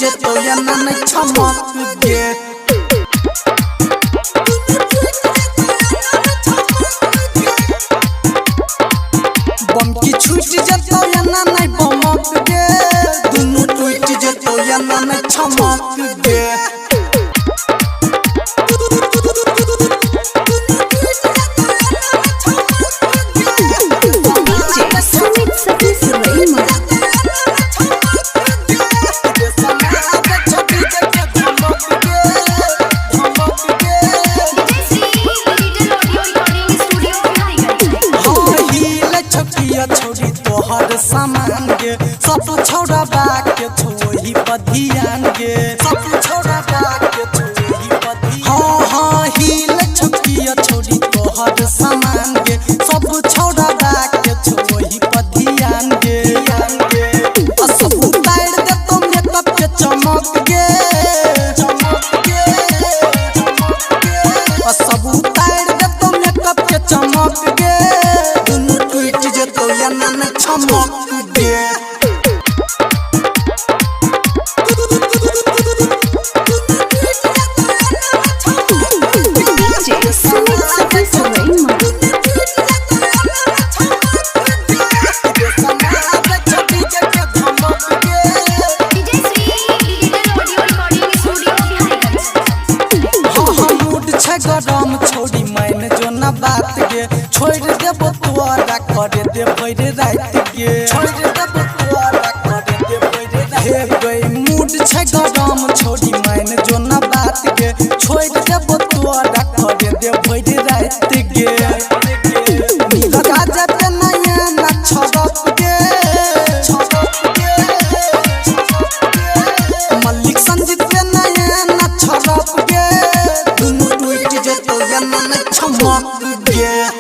जे तो या न चमक गे बम की छूट जे तो या न बमक गे दुनु टूट जे तो या न चमक गे छोड़ी तोहर सामान गे सब छोड़ा बाके छोही बधियान गे सब छोड़ा बाके छोही बधियान हाँ हिल छकिया छोड़ी तोहर सामान गे सब छोड़ा बाके छोही बधियान गे सब उतार दे तो मेकअप के चमक गे सब उतार दे तो मेकअप के चमक गे दुनु टूट जे तो या न चमक गे गरम छोड़ी मैंने जो न बात गे छोड़ देबो तोरा करे दे भर रात गे छोड़ देबो तोरा करे दे भर रात गई मूड छ गरम छोड़ी मैंने जो न बात गे छोड़ देबो तोरा करे दे भर रात गे निगा जाते नया न छड़प गे मल्लिक संजीत पे नया न छड़प गे दुनु टूट जे तो या न चमक गे।